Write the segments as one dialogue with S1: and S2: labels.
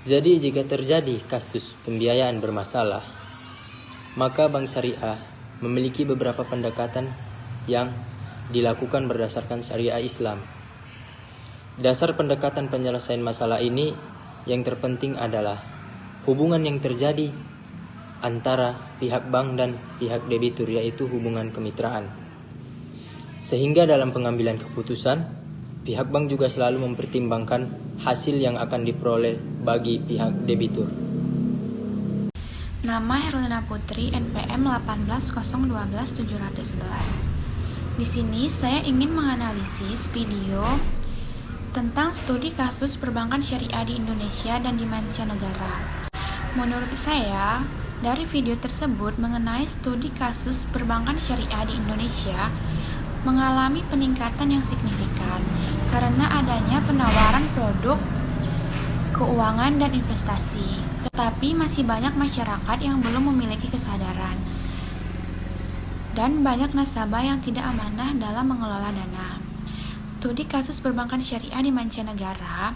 S1: Jadi jika terjadi kasus pembiayaan bermasalah, maka bank syariah memiliki beberapa pendekatan yang dilakukan berdasarkan syariah Islam. Dasar pendekatan penyelesaian masalah ini yang terpenting adalah hubungan yang terjadi antara pihak bank dan pihak debitur, yaitu hubungan kemitraan. Sehingga dalam pengambilan keputusan, pihak bank juga selalu mempertimbangkan hasil yang akan diperoleh bagi pihak debitur.
S2: Nama Herlina Putri, NPM 18012-711. Di sini saya ingin menganalisis video tentang studi kasus perbankan syariah di Indonesia dan di mancanegara. Menurut saya, dari video tersebut mengenai studi kasus perbankan syariah di Indonesia mengalami peningkatan yang signifikan karena adanya penawaran produk keuangan dan investasi. Tetapi masih banyak masyarakat yang belum memiliki kesadaran dan banyak nasabah yang tidak amanah dalam mengelola dana. Studi kasus perbankan syariah di mancanegara,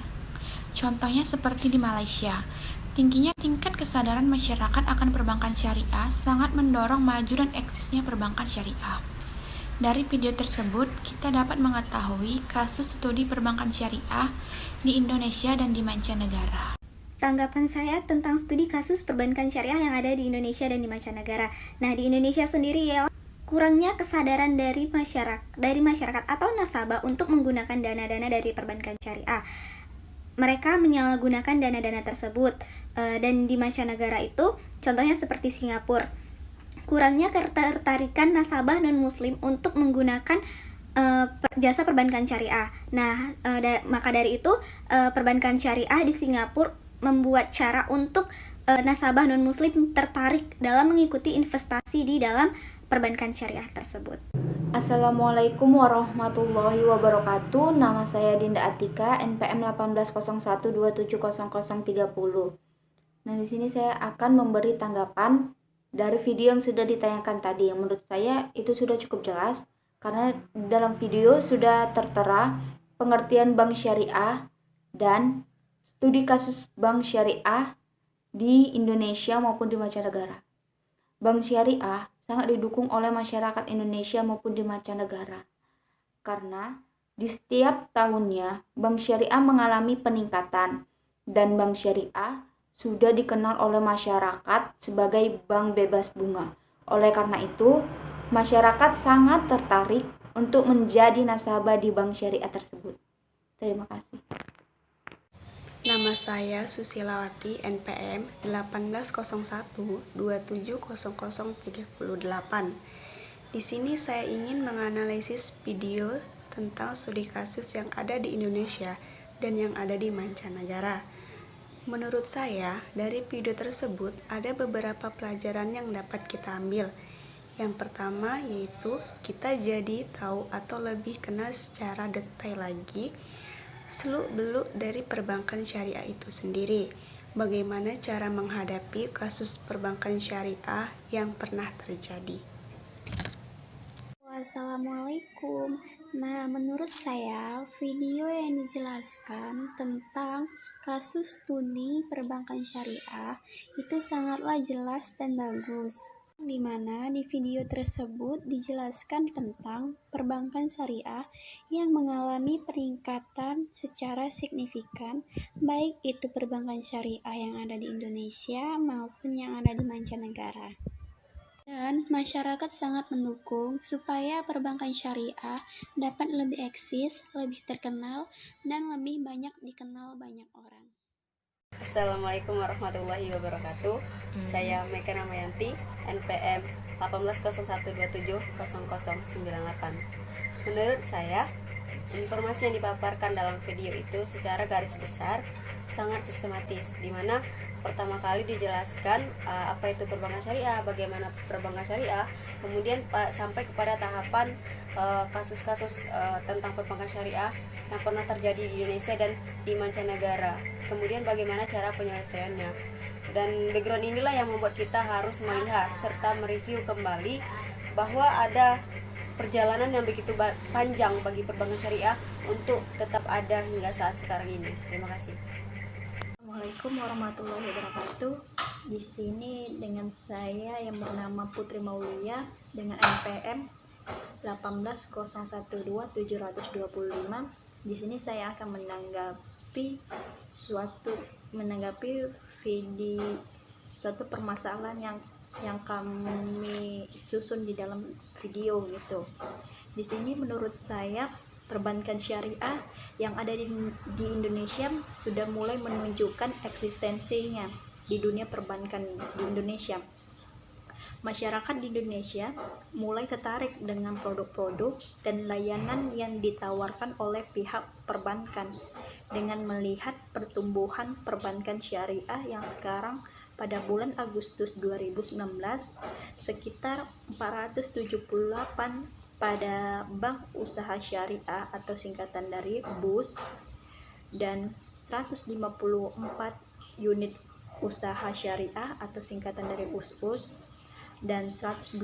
S2: contohnya seperti di Malaysia, tingginya tingkat kesadaran masyarakat akan perbankan syariah sangat mendorong maju dan eksisnya perbankan syariah. Dari video tersebut, kita dapat mengetahui kasus studi perbankan syariah di Indonesia dan di mancanegara.
S3: Tanggapan saya tentang studi kasus perbankan syariah yang ada di Indonesia dan di mancanegara. Nah, di Indonesia sendiri ya, kurangnya kesadaran dari masyarakat atau nasabah untuk menggunakan dana-dana dari perbankan syariah. Mereka menyalahgunakan dana-dana tersebut. Dan di mancanegara itu, contohnya seperti Singapura, kurangnya ketertarikan nasabah non-muslim untuk menggunakan jasa perbankan syariah. Nah, maka dari itu perbankan syariah di Singapura membuat cara untuk nasabah non-muslim tertarik dalam mengikuti investasi di dalam perbankan syariah tersebut.
S4: Assalamualaikum warahmatullahi wabarakatuh. Nama saya Dinda Atika, NPM 18012700030. Nah, di sini saya akan memberi tanggapan dari video yang sudah ditayangkan tadi. Yang menurut saya itu sudah cukup jelas karena dalam video sudah tertera pengertian bank syariah dan studi kasus bank syariah di Indonesia maupun di mancanegara. Bank syariah sangat didukung oleh masyarakat Indonesia maupun di mancanegara karena di setiap tahunnya bank syariah mengalami peningkatan dan bank syariah sudah dikenal oleh masyarakat sebagai bank bebas bunga. Oleh karena itu, masyarakat sangat tertarik untuk menjadi nasabah di bank syariah tersebut. Terima kasih.
S5: Nama saya Susilawati, NPM 18012700038. Di sini saya ingin menganalisis video tentang studi kasus yang ada di Indonesia dan yang ada di mancanegara. Menurut saya, dari video tersebut ada beberapa pelajaran yang dapat kita ambil. Yang pertama yaitu kita jadi tahu atau lebih kenal secara detail lagi seluk-beluk dari perbankan syariah itu sendiri. Bagaimana cara menghadapi kasus perbankan syariah yang pernah terjadi.
S3: Assalamualaikum. Nah, menurut saya video yang dijelaskan tentang kasus studi perbankan syariah itu sangatlah jelas dan bagus. Di mana di video tersebut dijelaskan tentang perbankan syariah yang mengalami peningkatan secara signifikan, baik itu perbankan syariah yang ada di Indonesia maupun yang ada di mancanegara. Dan masyarakat sangat mendukung supaya perbankan syariah dapat lebih eksis, lebih terkenal, dan lebih banyak dikenal banyak orang.
S6: Assalamualaikum warahmatullahi wabarakatuh. Saya Meka Ramayanti, NPM 180170098. Menurut saya, informasi yang dipaparkan dalam video itu secara garis besar sangat sistematis, di mana pertama kali dijelaskan apa itu perbankan syariah, bagaimana perbankan syariah, kemudian sampai kepada tahapan kasus-kasus tentang perbankan syariah yang pernah terjadi di Indonesia dan di mancanegara, kemudian bagaimana cara penyelesaiannya. Dan background inilah yang membuat kita harus melihat serta mereview kembali bahwa ada perjalanan yang begitu panjang bagi perbankan syariah untuk tetap ada hingga saat sekarang ini. Terima kasih.
S7: Assalamualaikum warahmatullahi wabarakatuh. Di sini dengan saya yang bernama Putri Maulia dengan NPM 18012-725. Di sini saya akan menanggapi suatu permasalahan yang kami susun di dalam video gitu. Di sini menurut saya perbankan syariah yang ada di Indonesia sudah mulai menunjukkan eksistensinya di dunia perbankan di Indonesia. Masyarakat di Indonesia mulai tertarik dengan produk-produk dan layanan yang ditawarkan oleh pihak perbankan dengan melihat pertumbuhan perbankan syariah yang sekarang pada bulan Agustus 2019 sekitar 478 pada Bank Usaha Syariah atau singkatan dari BUS dan 154 unit usaha syariah atau singkatan dari USUS dan 128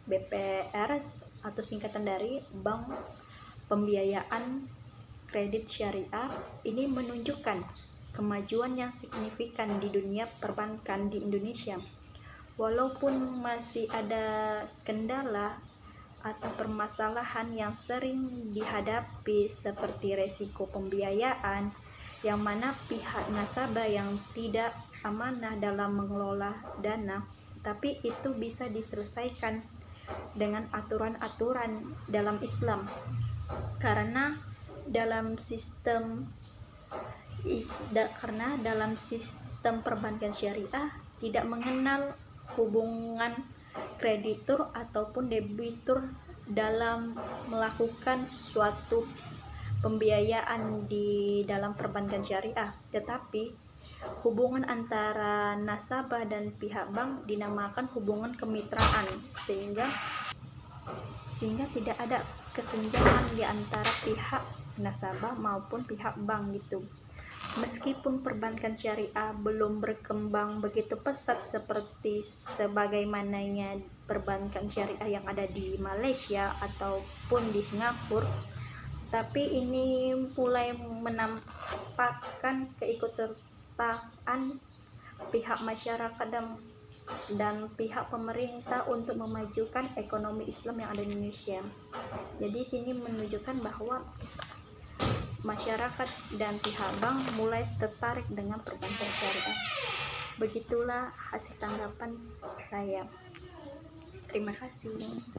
S7: BPRS atau singkatan dari Bank Pembiayaan Kredit Syariah. Ini menunjukkan kemajuan yang signifikan di dunia perbankan di Indonesia. Walaupun masih ada kendala atau permasalahan yang sering dihadapi seperti resiko pembiayaan yang mana pihak nasabah yang tidak amanah dalam mengelola dana, tapi itu bisa diselesaikan dengan aturan-aturan dalam Islam karena dalam sistem perbankan syariah tidak mengenal hubungan kreditur ataupun debitur dalam melakukan suatu pembiayaan di dalam perbankan syariah, tetapi hubungan antara nasabah dan pihak bank dinamakan hubungan kemitraan sehingga tidak ada kesenjangan di antara pihak nasabah maupun pihak bank gitu. Meskipun perbankan syariah belum berkembang begitu pesat seperti sebagaimananya perbankan syariah yang ada di Malaysia ataupun di Singapura, tapi ini mulai menampakkan keikutsertaan pihak masyarakat dan pihak pemerintah untuk memajukan ekonomi Islam yang ada di Indonesia. Jadi sini menunjukkan bahwa masyarakat dan pihak bank mulai tertarik dengan perbankan syariah. Begitulah hasil tanggapan saya. Terima kasih.